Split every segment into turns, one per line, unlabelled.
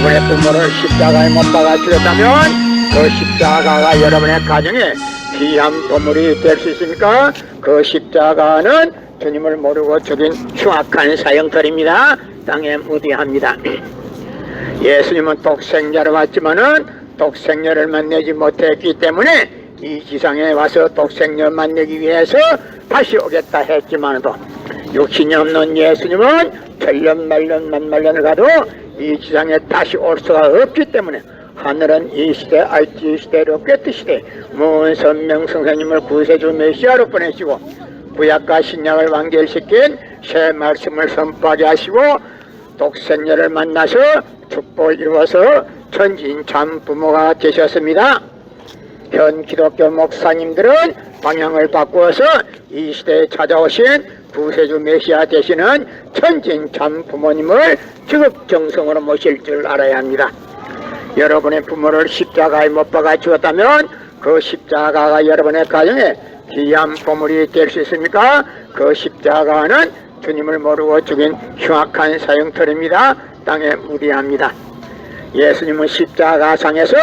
여러분의 부모를 십자가에 못 박아 죽였다면 그 십자가가 여러분의 가정에 귀한 보물이 될 수 있습니까? 그 십자가는 주님을 모르고 죽인 흉악한 사형터입니다. 땅에 무디합니다. 예수님은 독생자로 왔지만은 독생녀를 만나지 못했기 때문에 이 지상에 와서 독생녀 만나기 위해서 다시 오겠다 했지만도 육신이 없는 예수님은 천년 만년 만만년을 가도 이 지상에 다시 올 수가 없기 때문에 하늘은 이 시대 IT 시대로 꿰뜨시되 무은 선명 선생님을 구세주 메시아로 보내시고 구약과 신약을 완결시킨 새 말씀을 선포하게 하시고 독생녀를 만나서 축복을 이루어서 천진 참 부모가 되셨습니다. 현 기독교 목사님들은 방향을 바꾸어서 이 시대에 찾아오신 구세주 메시아 되시는 천진 참 부모님을 지극정성으로 모실 줄 알아야 합니다. 여러분의 부모를 십자가에 못 박아 죽었다면 그 십자가가 여러분의 가정에 귀한 보물이 될 수 있습니까? 그 십자가는 주님을 모르고 죽인 흉악한 사형터입니다. 땅에 무디합니다. 예수님은 십자가상에서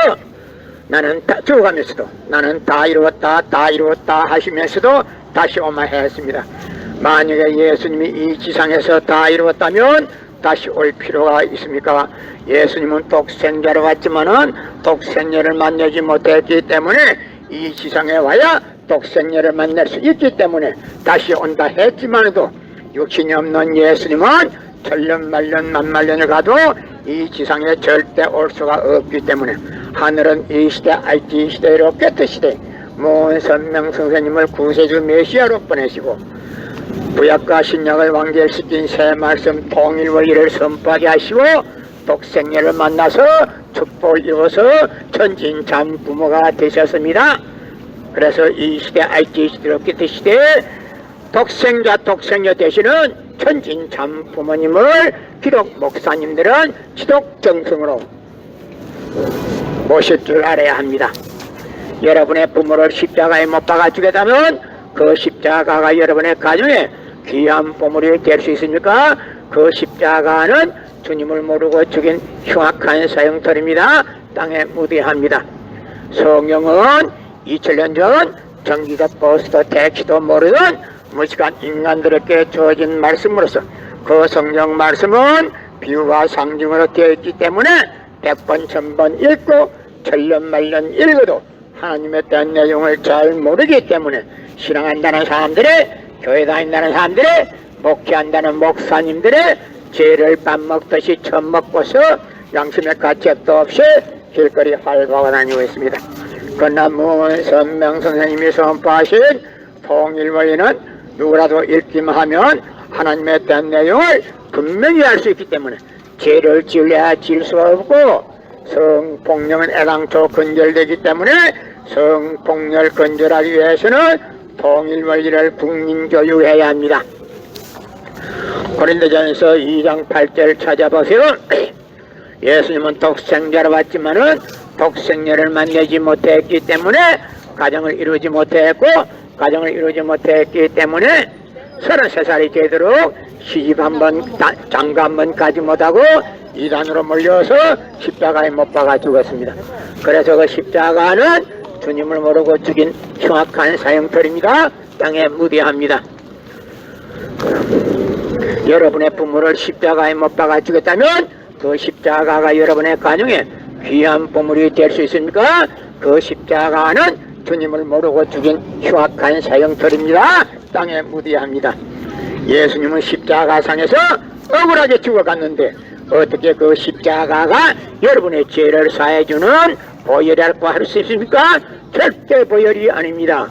나는 다 죽어가면서도 나는 다 이루었다 하시면서도 다시 오마 했습니다. 만약에 예수님이 이 지상에서 다 이루었다면 다시 올 필요가 있습니까? 예수님은 독생자로 왔지만은 독생녀를 만나지 못했기 때문에 이 지상에 와야 독생녀를 만날 수 있기 때문에 다시 온다 했지만도 육신이 없는 예수님은 천년 만년 만만년을 가도 이 지상에 절대 올 수가 없기 때문에 하늘은 이 시대 IT 시대로 꿰뜨시되 무은 선명 선생님을 구세주 메시아로 보내시고 구약과 신약을 완결시킨 새 말씀 통일 원리를 선포하게 하시고 독생녀를 만나서 축복을 이루어서 천진 참 부모가 되셨습니다. 그래서 이 시대 IT 시대로 꿰뜨시되 독생녀 되시는 천진 참 부모님을 기독 목사님들은 지독 정성으로 모실 줄 알아야 합니다. 여러분의 부모를 십자가에 못 박아 죽였다면 그 십자가가 여러분의 가정에 귀한 보물이 될 수 있습니까? 그 십자가는 주님을 모르고 죽인 흉악한 사형터입니다. 땅에 무디합니다. 성경은 2000년 전 전기도 버스도 택시도 모르던 무식한 인간들에게 주어진 말씀으로서 그 성경 말씀은 비유와 상징으로 되어 있기 때문에 100번 1000번 읽고 천년 말년 읽어도 하나님에 대한 내용을 잘 모르기 때문에 신앙한다는 사람들의 교회 다닌다는 사람들의 목회한다는 목사님들의 죄를 밥 먹듯이 처먹고서 양심의 가책도 없이 길거리 활보하고 다니고 있습니다. 그러나 무은 선명 선생님이 선포하신 통일원리는 누구라도 읽기만 하면 하나님에 대한 내용을 분명히 알 수 있기 때문에 죄를 지으려야 지을 수가 없고 성폭력은 애당초 근절되기 때문에 성폭력 근절하기 위해서는 통일원리를 국민교육해야 합니다. 고린도전서 2장 8절 찾아보세요. 예수님은 독생자로 왔지만은 독생녀를 만나지 못했기 때문에 가정을 이루지 못했고 가정을 이루지 못했기 때문에 33살이 되도록 시집 한번 장가 한번 가지 못하고 이단으로 몰려서 십자가에 못 박아 죽었습니다. 그래서 그 십자가는 주님을 모르고 죽인 흉악한 사형터입니다. 땅에 무디합니다. 여러분의 부모를 십자가에 못 박아 죽였다면 그 십자가가 여러분의 가정에 귀한 보물이 될 수 있습니까? 그 십자가는 주님을 모르고 죽인 흉악한 사형터입니다. 땅에 무디합니다. 예수님은 십자가상에서 억울하게 죽어갔는데 어떻게 그 십자가가 여러분의 죄를 사해주는 보혈이라고 할 수 있습니까? 절대 보혈이 아닙니다.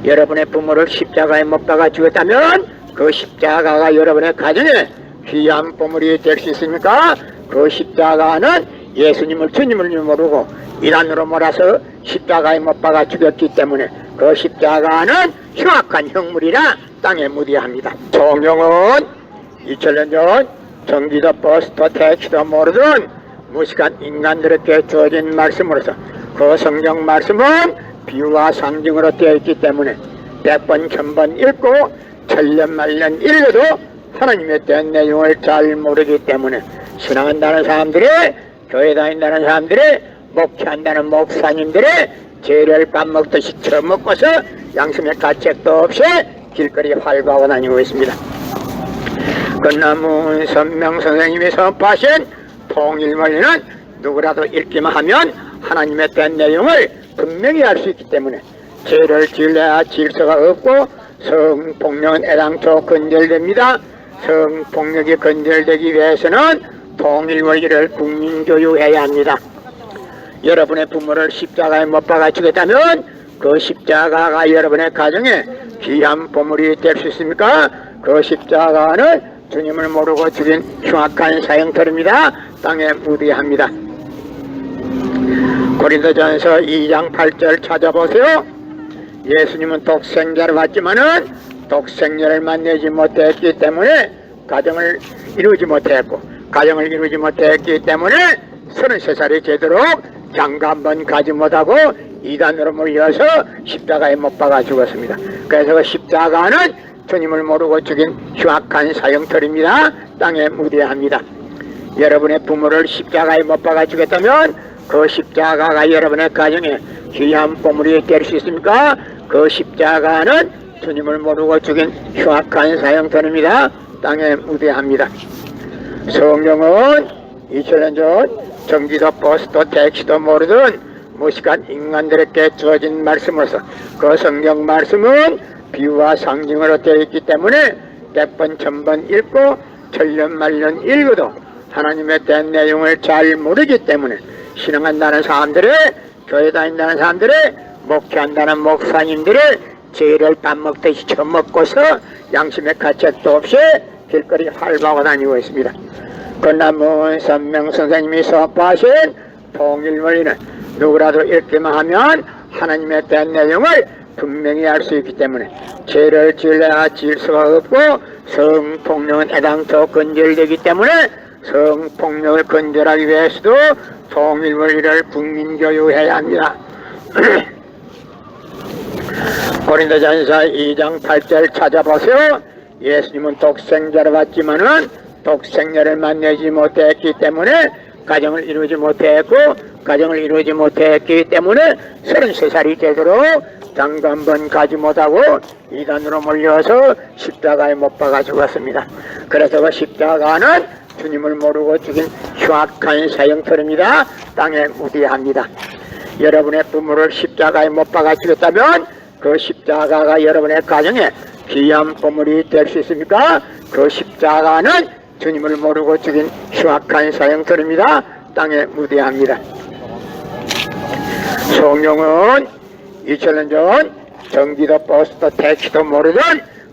여러분의 부모를 십자가에 못 박아 죽였다면 그 십자가가 여러분의 가정에 귀한 보물이 될 수 있습니까? 그 십자가는 예수님을 주님을 모르고 이단으로 몰아서 십자가에 못 박아 죽였기 때문에 그 십자가는 흉악한 형물이라 땅에 무디합니다. 성경은 2000년 전 전기도 버스도 택시도 모르던 무식한 인간들에게 주어진 말씀으로서 그 성경 말씀은 비유와 상징으로 되어 있기 때문에 100번 1000번 읽고 천년 말년 읽어도 하나님에 대한 내용을 잘 모르기 때문에 신앙한다는 사람들의 교회 다닌다는 사람들이, 목회한다는 목사님들이 죄를 밥 먹듯이 처먹고서 양심의 가책도 없이 길거리에 활보하고 다니고 있습니다. 끝나문 선명 선생님이 선포하신 통일원리는 누구라도 읽기만 하면 하나님의 된 내용을 분명히 알 수 있기 때문에 죄를 지으려야 질서가 없고 성폭력은 애당초 근절됩니다. 성폭력이 근절되기 위해서는 통일원리를 국민교육해야 합니다. 여러분의 부모를 십자가에 못 박아 죽였다면 그 십자가가 여러분의 가정에 귀한 보물이 될 수 있습니까? 그 십자가는 주님을 모르고 죽인 흉악한 사형터입니다. 땅에 묻어야 합니다. 고린도전서 2장 8절 찾아보세요. 예수님은 독생자를 받지만은 독생자를 만나지 못했기 때문에 가정을 이루지 못했고, 가정을 이루지 못했기 때문에 33살이 되도록 장가 한 번 가지 못하고 이단으로 몰려서 십자가에 못 박아 죽었습니다. 그래서 그 십자가는 주님을 모르고 죽인 흉악한 사형터입니다. 땅에 묻어야 합니다. 여러분의 부모를 십자가에 못 박아 죽였다면 그 십자가가 여러분의 가정에 귀한 보물이 될 수 있습니까? 그 십자가는 주님을 모르고 죽인 흉악한 사형터입니다. 땅에 묻어야 합니다. 성경은 2000년 전 전기도 버스도 택시도 모르던 무식한 인간들에게 주어진 말씀으로서 그 성경 말씀은 비유와 상징으로 되어 있기 때문에 100번 1000번 읽고 천년만년 읽어도 하나님의 된 내용을 잘 모르기 때문에 신앙한다는 사람들이, 교회 다닌다는 사람들이, 목회한다는 목사님들이 죄를 밥 먹듯이 처먹고서 양심의 가책도 없이 길거리 활보하고 다니고 있습니다. 끝나문 선명 선생님이 선포하신 통일원리는 누구라도 읽기만 하면 하나님의 대한 내용을 분명히 알 수 있기 때문에 죄를 지으려야 지을 수가 없고 성폭력은 애당초 근절되기 때문에 성폭력을 근절하기 위해서도 통일원리를 국민교육해야 합니다. 고린도전서 2장 8절 찾아보세요. 예수님은 독생자를 받지만은 독생자를 만나지 못했기 때문에 가정을 이루지 못했고, 가정을 이루지 못했기 때문에 33살이 되도록 장가 한 번 가지 못하고 이단으로 몰려서 십자가에 못 박아 죽었습니다. 그래서 그 십자가는 주님을 모르고 죽인 흉악한 사형터입니다. 땅에 묻어야 합니다. 여러분의 부모를 십자가에 못 박아 죽였다면 그 십자가가 여러분의 가정에 귀한 보물이 될 수 있습니까? 그 십자가는 주님을 모르고 죽인 흉악한 사형터입니다. 땅에 묻어야 합니다. 성경은 2000년 전 전기도 버스도 택시도 모르던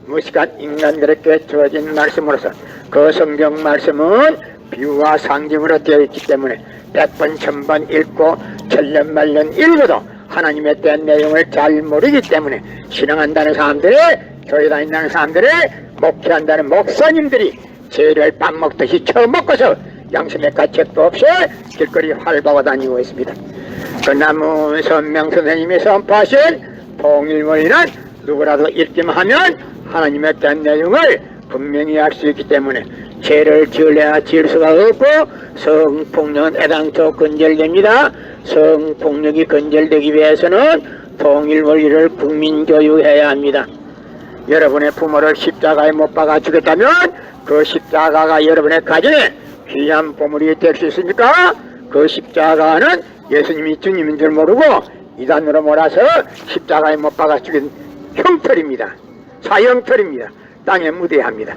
무식한 인간들에게 주어진 말씀으로서 그 성경 말씀은 비유와 상징으로 되어 있기 때문에 100번 1000번 읽고 천년만년 읽어도 하나님의 대한 내용을 잘 모르기 때문에 신앙한다는 사람들이, 교회 다닌다는 사람들이, 목회한다는 목사님들이 죄를 밥 먹듯이 처먹고서 양심의 가책도 없이 길거리 활보하고 다니고 있습니다. 끝나문 선명 선생님이 선포하신 통일원리는 누구라도 읽기만 하면 하나님의 대한 내용을 분명히 알 수 있기 때문에 죄를 지으려야 지을 수가 없고 성폭력은 애당초 근절됩니다. 성폭력이 근절되기 위해서는 통일원리를 국민교육해야 합니다. 여러분의 부모를 십자가에 못 박아 죽였다면 그 십자가가 여러분의 가정에 귀한 보물이 될 수 있습니까? 그 십자가는 예수님이 주님인 줄 모르고 이단으로 몰아서 십자가에 못 박아 죽인 형틀입니다. 사형틀입니다. 땅에 묻어야 합니다.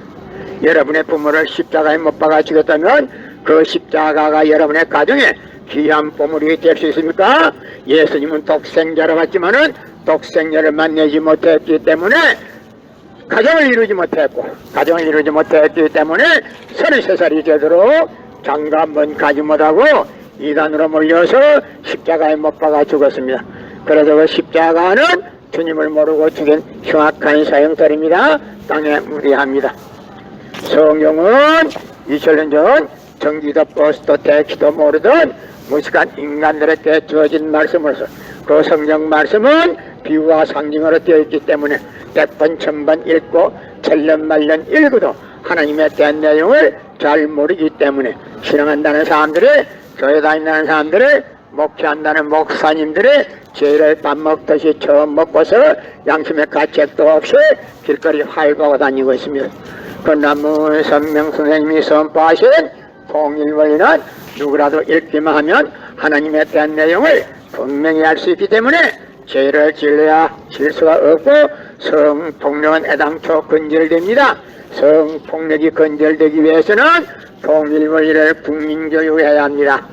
여러분의 부모를 십자가에 못 박아 죽였다면 그 십자가가 여러분의 가정에 귀한 보물이 될 수 있습니까? 예수님은 독생자로 왔지만은 독생자를 만나지 못했기 때문에 가정을 이루지 못했기 때문에 33살이 되도록 장가 한 번 가지 못하고 이단으로 몰려서 십자가에 못 박아 죽었습니다. 그래서 그 십자가는 주님을 모르고 죽인 흉악한 사형터입니다. 땅에 묻어야 합니다. 성경은 2000년 전 전기도 버스도 택시도 모르던 무식한 인간들에게 주어진 말씀으로서 그 성경 말씀은 비유와 상징으로 되어 있기 때문에 100번 1000번 읽고 천년만년 읽어도 하나님에 대한 내용을 잘 모르기 때문에 신앙한다는 사람들이, 교회 다닌다는 사람들을 목회한다는 목사님들의 죄를 밥 먹듯이 처음 먹고서 양심의 가책도 없이 길거리 활보하고 다니고 있습니다. 건남문 선명 선생님이 선포하신 통일원리는 누구라도 읽기만 하면 하나님에 대한 내용을 분명히 알 수 있기 때문에 죄를 지으려야 질 수가 없고 성폭력은 애당초 근절됩니다. 성폭력이 근절되기 위해서는 통일원리를 국민교육해야 합니다.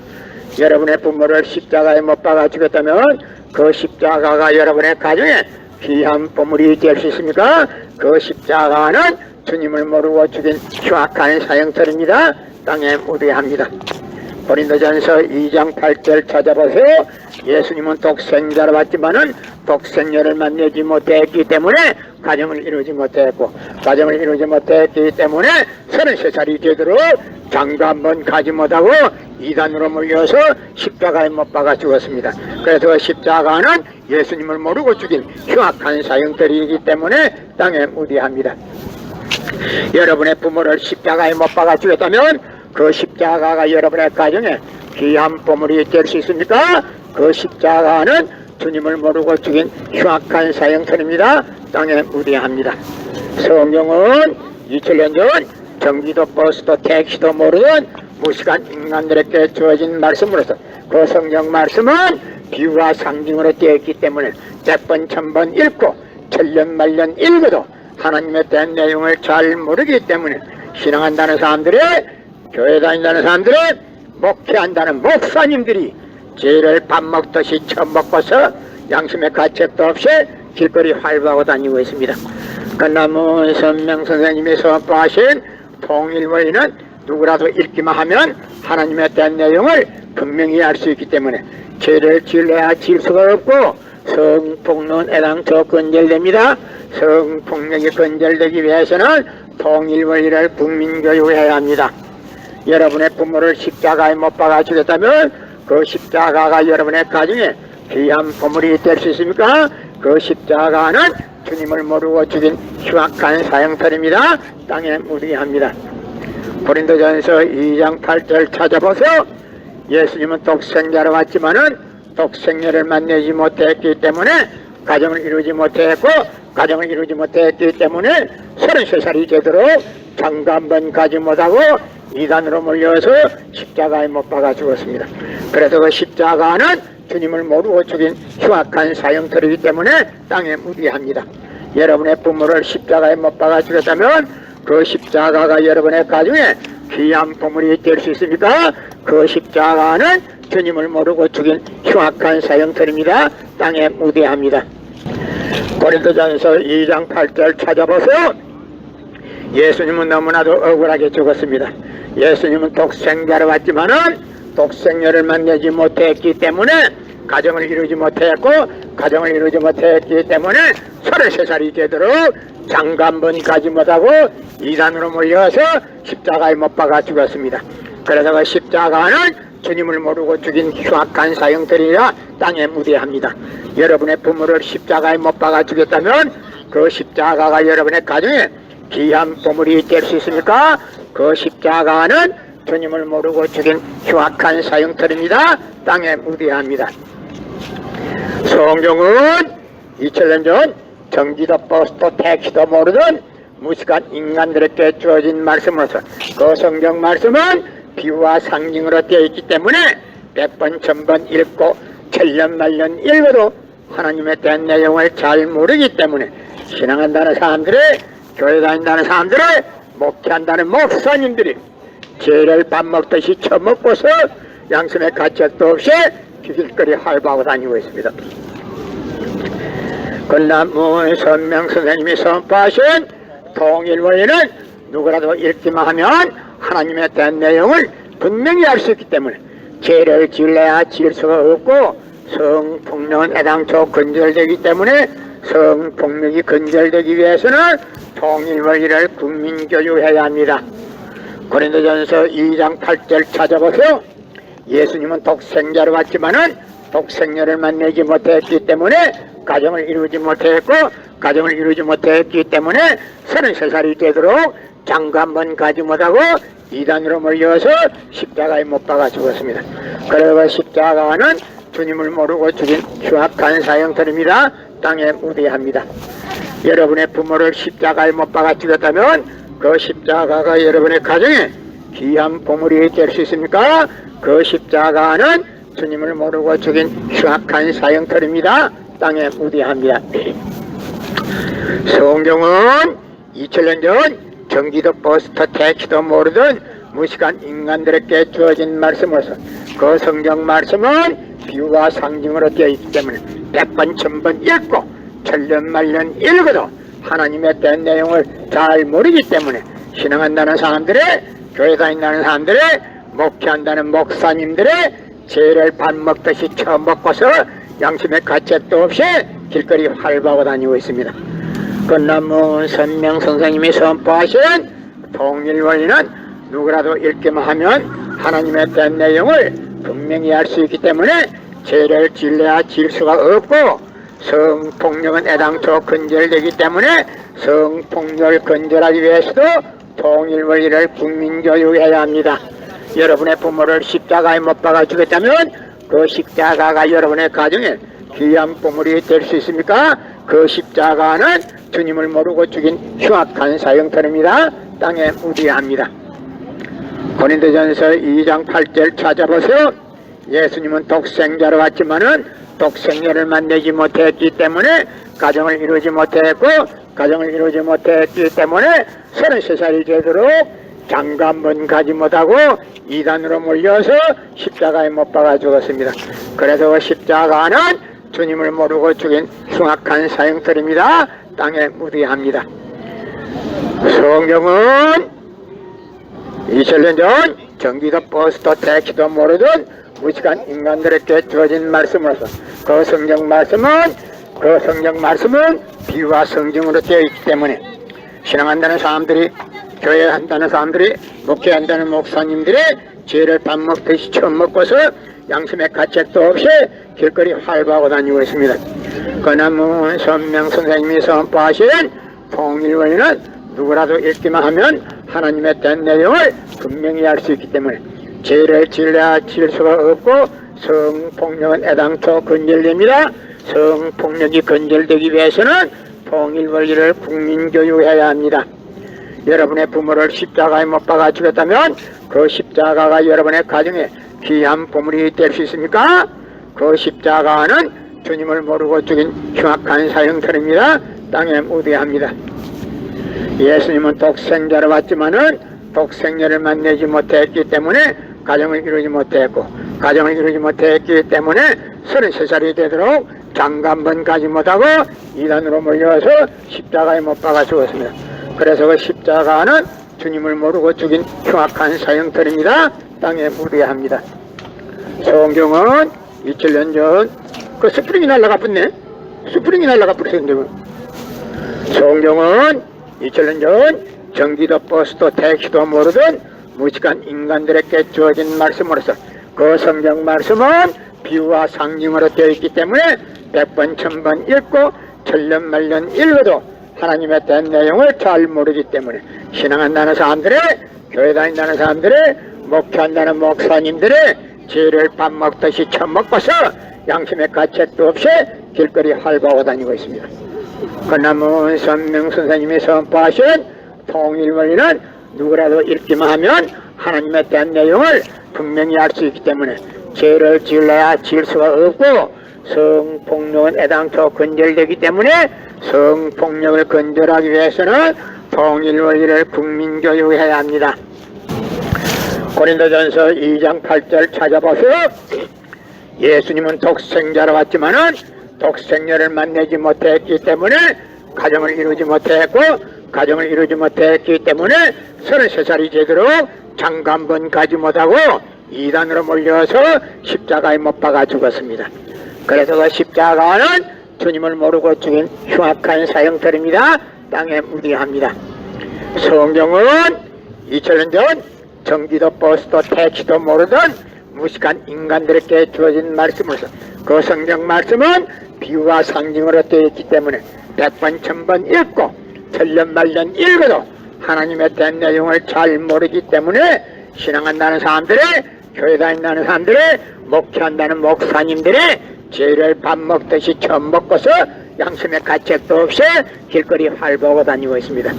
여러분의 부모를 십자가에 못 박아 죽였다면 그 십자가가 여러분의 가정에 귀한 보물이 될 수 있습니까? 그 십자가는 주님을 모르고 죽인 흉악한 사형터입니다. 땅에 무대합니다. 고린도전서 2장 8절 찾아보세요. 예수님은 독생자로 왔지만은 독생녀를 내지 못했기 때문에 가정을 이루지 못했고, 가정을 이루지 못했기 때문에 33살이 되도록 장도 한번 가지 못하고 이단으로 몰려서 십자가에 못 박아 죽었습니다. 그래서 십자가는 예수님을 모르고 죽인 흉악한 사형들이기 때문에 땅에 무대합니다. 여러분의 부모를 십자가에 못 박아 죽였다면 그 십자가가 여러분의 가정에 귀한 보물이 될 수 있습니까? 그 십자가는 주님을 모르고 죽인 흉악한 사형터입니다. 땅에 무대합니다. 성경은 2000년 전 전기도 버스도 택시도 모르던 무식한 인간들에게 주어진 말씀으로서 그 성경 말씀은 비유와 상징으로 되어 있기 때문에 100번 1000번 읽고 1000년 말년 읽어도 하나님에 대한 내용을 잘 모르기 때문에 신앙한다는 사람들의, 교회 다닌다는 사람들의, 목회한다는 목사님들이 죄를 밥 먹듯이 처먹고서 양심의 가책도 없이 길거리 활보하고 다니고 있습니다. 건남문 선명 선생님이 선포하신 통일원리는 누구라도 읽기만 하면 하나님에 대한 내용을 분명히 알 수 있기 때문에 죄를 지으려야 지을 수가 없고 성폭력은 애당초 근절됩니다. 성폭력이 근절되기 위해서는 통일원리를 국민교육해야 합니다. 여러분의 부모를 십자가에 못 박아 죽였다면 그 십자가가 여러분의 가정에 귀한 보물이 될 수 있습니까? 그 십자가는 주님을 모르고 죽인 흉악한 사형터입니다. 땅에 무대합니다. 고린도전서 2장 8절 찾아보세요. 예수님은 독생자로 왔지만은 독생녀를 만나지 못했기 때문에 가정을 이루지 못했고, 가정을 이루지 못했기 때문에 33살이 되도록 장가 한번 가지 못하고 이단으로 몰려서 십자가에 못 박아 죽었습니다. 그래서 그 십자가는 주님을 모르고 죽인 흉악한 사형터이기 때문에 땅에 무대합니다. 여러분의 부모를 십자가에 못 박아 죽였다면 그 십자가가 여러분의 가정에 귀한 보물이 될 수 있습니까? 그 십자가는 주님을 모르고 죽인 흉악한 사형터입니다. 땅에 무대합니다. 고린도전서 2장 8절 찾아보세요. 예수님은 너무나도 억울하게 죽었습니다. 예수님은 독생자로 왔지만은 독생녀를 만나지 못했기 때문에 가정을 이루지 못했고, 가정을 이루지 못했기 때문에 33살이 되도록 장가 한번 가지 못하고 이단으로 몰려서 십자가에 못 박아 죽었습니다. 그래서 그 십자가는 주님을 모르고 죽인 흉악한 사형들이라 땅에 무대합니다. 여러분의 부모를 십자가에 못 박아 죽였다면 그 십자가가 여러분의 가정에 귀한 보물이 될 수 있습니까? 그 십자가는 주님을 모르고 죽인 흉악한 사형터입니다. 땅에 무대합니다. 성경은 2000년 전 전기도 버스도 택시도 모르던 무식한 인간들에게 주어진 말씀으로서 그 성경 말씀은 비유와 상징으로 되어 있기 때문에 100번 1000번 읽고 1000년 말년 읽어도 하나님에 대한 내용을 잘 모르기 때문에 신앙한다는 사람들의, 교회 다닌다는 사람들의, 목회한다는 목사님들이 죄를 밥 먹듯이 처먹고서 양심의 가책도 없이 길거리 활보하고 다니고 있습니다. 건남문 선명 선생님이 선포하신 통일원리는 누구라도 읽기만 하면 하나님에 대한 내용을 분명히 알 수 있기 때문에 죄를 지으려야 지을 수가 없고 성폭력은 애당초 근절되기 때문에 성폭력이 근절되기 위해서는 통일원리를 국민교육해야 합니다. 고린도전서 2장 8절 찾아보세요. 예수님은 독생자로 왔지만은 독생녀를 만나지 못했기 때문에 가정을 이루지 못했고, 가정을 이루지 못했기 때문에 33살이 되도록 장가 한번 가지 못하고 이단으로 몰려서 십자가에 못 박아 죽었습니다. 그리고 십자가는 주님을 모르고 죽인 흉악한 사형터입니다. 땅에 무대합니다. 여러분의 부모를 십자가에 못 박아 죽였다면 그 십자가가 여러분의 가정에 귀한 보물이 될 수 있습니까? 그 십자가는 주님을 모르고 죽인 흉악한 사형터입니다. 땅에 무대합니다. 성경은 2000년 전 경기도 버스터 택시도 모르던 무식한 인간들에게 주어진 말씀으로서 그 성경 말씀은 비유와 상징으로 되어 있기 때문에 100번 1000번 읽고 천년만년 읽어도 하나님의 된 내용을 잘 모르기 때문에 신앙한다는 사람들의, 교회 다닌다는 사람들의, 목회한다는 목사님들의 죄를 밥 먹듯이 처먹고서 양심의 가책도 없이 길거리 활보하고 다니고 있습니다. 끝남문 선명 선생님이 선포하신 통일원리는 누구라도 읽기만 하면 하나님의 된 내용을 분명히 알 수 있기 때문에 죄를 질려야 질 수가 없고, 성폭력은 애당초 근절되기 때문에 성폭력을 근절하기 위해서도 통일원리를 국민교육해야 합니다. 여러분의 부모를 십자가에 못 박아 주겠다면 그 십자가가 여러분의 가정에 귀한 보물이 될 수 있습니까? 그 십자가는 주님을 모르고 죽인 흉악한 사형터입니다. 땅에 무디합니다. 고린도전서 2장 8절 찾아보세요. 예수님은 독생자로 왔지만은 독생녀를 만나지 못했기 때문에 가정을 이루지 못했고, 가정을 이루지 못했기 때문에 33살이 되도록 장가 한 번 가지 못하고 이단으로 몰려서 십자가에 못 박아 죽었습니다. 그래서 그 십자가는 주님을 모르고 죽인 흉악한 사형터입니다. 땅에 무디합니다. 성경은 2000년 전 경기도 버스도 택시도 모르던 무식한 인간들에게 주어진 말씀으로서 그 성경 말씀은 비유와 성경으로 되어 있기 때문에 신앙한다는 사람들이, 교회한다는 사람들이, 목회한다는 목사님들의 죄를 밥 먹듯이 처음 먹고서 양심의 가책도 없이 길거리 활보하고 다니고 있습니다. 그나무 선명 선생님이 선포하신 통일원리는 누구라도 읽기만 하면 하나님의 된 내용을 분명히 알 수 있기 때문에 죄를 질려야 질 수가 없고, 성폭력은 애당초 근절됩니다. 성폭력이 근절되기 위해서는 통일원리를 국민교육해야 합니다. 여러분의 부모를 십자가에 못 박아 죽였다면 그 십자가가 여러분의 가정에 귀한 보물이 될 수 있습니까? 그 십자가는 주님을 모르고 죽인 흉악한 사형터입니다. 땅에 무대합니다. 예수님은 독생자로 왔지만은 독생녀를 만나지 못했기 때문에 가정을 이루지 못했고, 가정을 이루지 못했기 때문에 33살이 되도록 장가 한 번 가지 못하고 이단으로 몰려서 십자가에 못 박아 죽었습니다. 그래서 그 십자가는 주님을 모르고 죽인 흉악한 사형터입니다. 땅에 무대합니다. 성경은 2000년 전 그 스프링이 날라가 붙네. 스프링이 날라가 붙었는데, 성경은 2000년 전 경기도 버스도 택시도 모르던 무식한 인간들에게 주어진 말씀으로서 그 성경 말씀은 비유와 상징으로 되어 있기 때문에 100번 1000번 읽고 천년만년 읽어도 하나님의 된 내용을 잘 모르기 때문에 신앙한다는 사람들의, 교회 다닌다는 사람들의, 목회한다는 목사님들의 죄를 밥 먹듯이 처먹고서 양심의 가책도 없이 길거리 활보하고 다니고 있습니다. 그나무 선명 선생님이 선포하신 통일원리는 누구라도 읽기만 하면 하나님의 된 내용을 분명히 알 수 있기 때문에 죄를 질러야 질 수가 없고, 성폭력은 애당초 근절되기 때문에 성폭력을 근절하기 위해서는 통일원리를 국민교육해야 합니다. 고린도전서 2장 8절 찾아보세요. 예수님은 독생자로 왔지만은 독생녀를 만나지 못했기 때문에 가정을 이루지 못했고, 가정을 이루지 못했기 때문에 33살이 되도록 장가 한 번 가지 못하고 이단으로 몰려서 십자가에 못 박아 죽었습니다. 그래서 그 십자가는 주님을 모르고 죽인 흉악한 사형터입니다. 땅에 무디합니다. 성경은 2000년 전 경기도 버스도 택시도 모르던 무식한 인간들에게 주어진 말씀으로서 그 성경 말씀은 비유와 상징으로 되어 있기 때문에 100번 1000번 읽고 천년만년 읽어도 하나님의 된 내용을 잘 모르기 때문에 신앙한다는 사람들이, 교회 다닌다는 사람들이, 목회한다는 목사님들이 죄를 밥 먹듯이 처음 먹고서 양심의 가책도 없이 길거리 활보고 다니고 있습니다.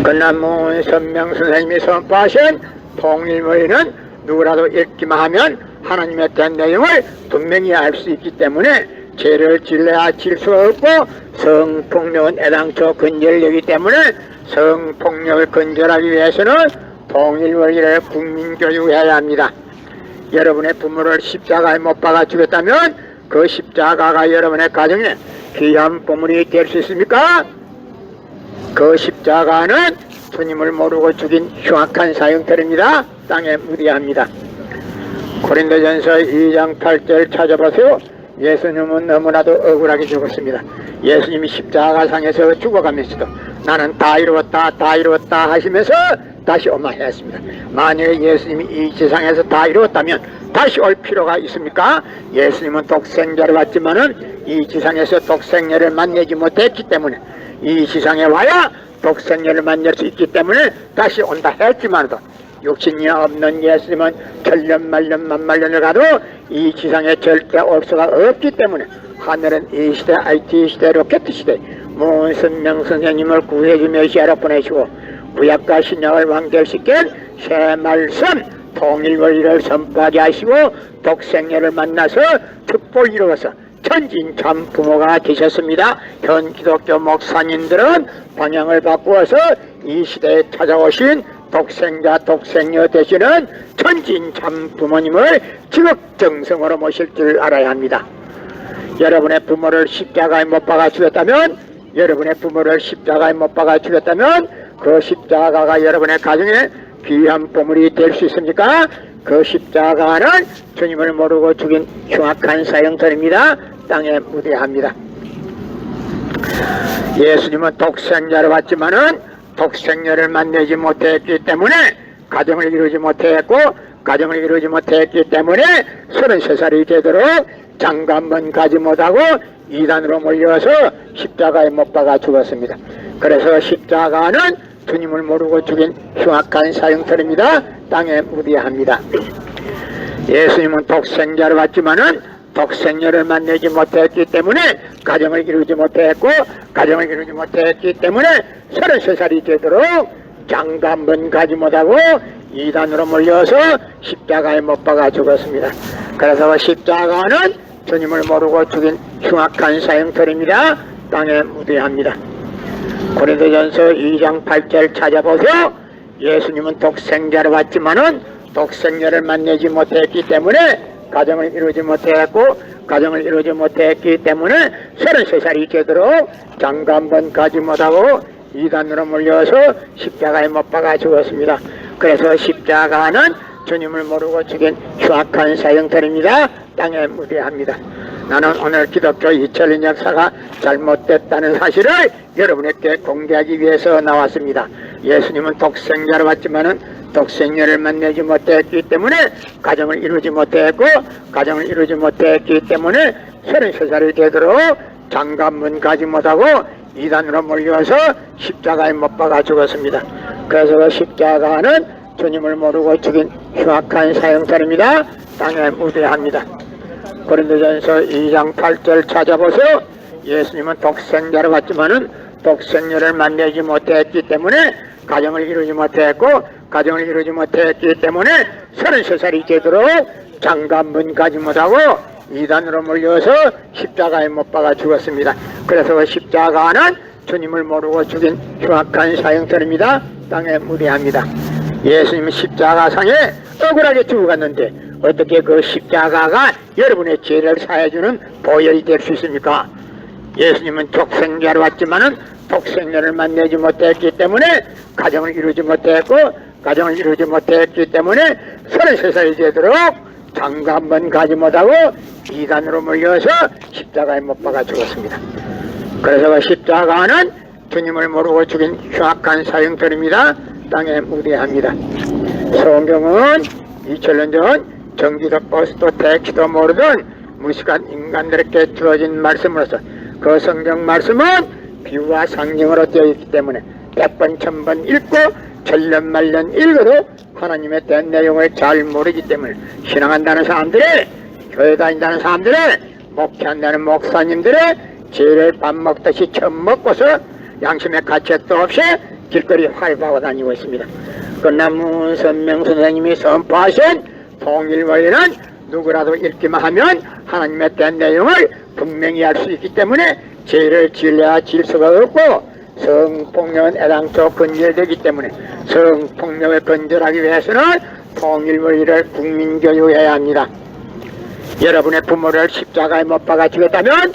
그러나 문선명 선생님이 선포하신 통일머리는 누구라도 읽기만 하면 하나님의 된 내용을 분명히 알 수 있기 때문에 죄를 질러야 질 수가 없고, 성폭력은 애당초 근절되기 때문에 성폭력을 근절하기 위해서는 통일머리를 국민교육해야 합니다. 여러분의 부모를 십자가에 못 박아 죽였다면 그 십자가가 여러분의 가정에 귀한 보물이 될 수 있습니까? 그 십자가는 주님을 모르고 죽인 흉악한 사형터입니다. 땅에 무디합니다. 고린도전서 2장 8절 찾아보세요. 예수님은 너무나도 억울하게 죽었습니다. 예수님이 십자가상에서 죽어가면서도 나는 다 이루었다 다 이루었다 하시면서 다시 오마했습니다. 만약에 예수님이 이 지상에서 다 이루었다면 다시 올 필요가 있습니까? 예수님은 독생자를 받지만은 이 지상에서 독생자를 만나지 못했기 때문에, 이 지상에 와야 독생자를 만날 수 있기 때문에 다시 온다 했지만도, 육신이 없는 예수님은 천년 만년 만만년을 가도 이 지상에 절대 올 수가 없기 때문에, 하늘은 이 시대 IT 시대 로켓 시대 문선명 선생님을 구해주 메시아로 보내시고 구약과 신약을 완결시킨 새 말씀 통일원리를 선포하게 하시고 독생녀를 만나서 특보를 이루어서 천진참 부모가 되셨습니다. 현 기독교 목사님들은 방향을 바꾸어서 이 시대에 찾아오신 독생자 독생녀 되시는 천진참 부모님을 지극정성으로 모실 줄 알아야 합니다. 여러분의 부모를 십자가에 못 박아 죽였다면, 여러분의 부모를 십자가에 못 박아 죽였다면 그 십자가가 여러분의 가정에 귀한 보물이 될 수 있습니까? 그 십자가는 주님을 모르고 죽인 흉악한 사형터입니다. 땅에 무대합니다. 예수님은 독생자를 받지만은 독생녀를 만나지 못했기 때문에 가정을 이루지 못했고, 가정을 이루지 못했기 때문에 33살이 되도록 장가 한 번 가지 못하고 이단으로 몰려서 십자가에 못 박아 죽었습니다. 그래서 십자가는 주님을 모르고 죽인 흉악한 사형터입니다. 땅에 무대합니다. 예수님은 독생자를 받지만은 독생녀를 만나지 못했기 때문에 가정을 이루지 못했고, 가정을 이루지 못했기 때문에 33살이 되도록 장가 한 번 가지 못하고 이단으로 몰려서 십자가에 못 박아 죽었습니다. 그래서 십자가는 주님을 모르고 죽인 흉악한 사형터입니다. 땅에 무대합니다. 고린도전서 2장 8절 찾아보세요. 예수님은 독생자를 받지만은 독생녀를 만나지 못했기 때문에 가정을 이루지 못했고, 가정을 이루지 못했기 때문에 33살이 되도록 장가 한 번 가지 못하고 이단으로 몰려서 십자가에 못 박아 죽었습니다. 그래서 십자가는 주님을 모르고 죽인 흉악한 사형터입니다. 땅에 무대합니다. 나는 오늘 기독교 2000년 역사가 잘못됐다는 사실을 여러분에게 공개하기 위해서 나왔습니다. 예수님은 독생자를 받지만은 독생녀를 만나지 못했기 때문에 가정을 이루지 못했고, 가정을 이루지 못했기 때문에 33살이 되도록 장가 한 번 가지 못하고 이단으로 몰려서 십자가에 못 박아 죽었습니다. 그래서 그 십자가는 주님을 모르고 죽인 흉악한 사형터입니다. 땅에 무대합니다. 고린도전서 2장 8절 찾아보세요. 예수님은 독생자를 받지만은 독생녀를 만나지 못했기 때문에 가정을 이루지 못했고, 가정을 이루지 못했기 때문에 33살이 되도록 장가 한 번 가지 못하고 이단으로 몰려서 십자가에 못 박아 죽었습니다. 그래서 그 십자가는 주님을 모르고 죽인 흉악한 사형터입니다. 땅에 무대합니다. 예수님은 십자가상에 억울하게 죽어갔는데 어떻게 그 십자가가 여러분의 죄를 사해주는 보혈이 될 수 있습니까? 예수님은 독생자를 왔지만은 독생녀를 만나지 못했기 때문에 가정을 이루지 못했고, 가정을 이루지 못했기 때문에 33살이 되도록 장가 한 번 가지 못하고 이단으로 몰려서 십자가에 못 박아 죽었습니다. 그래서 그 십자가는 주님을 모르고 죽인 흉악한 사형터입니다. 땅에 무대합니다. 성경은 2000년 전 전기도 버스도 택시도 모르던 무식한 인간들에게 주어진 말씀으로서 그 성경 말씀은 비유와 상징으로 되어 있기 때문에 100번 1000번 읽고 천년만년 읽어도 하나님의 된 내용을 잘 모르기 때문에 신앙한다는 사람들이, 교회 다닌다는 사람들이, 목회한다는 목사님들이 지를 밥 먹듯이 처음 먹고서 양심의 가책도 없이 길거리 활보하고 다니고 있습니다. 그러나 문선명 선생님이 선포하신 통일원리는 누구라도 읽기만 하면 하나님의 된 내용을 분명히 알 수 있기 때문에 죄를 지으려야 질 수가 없고, 성폭력은 애당초 건절되기 때문에 성폭력을 건절하기 위해서는 통일원리를 국민교육해야 합니다. 여러분의 부모를 십자가에 못 박아 죽였다면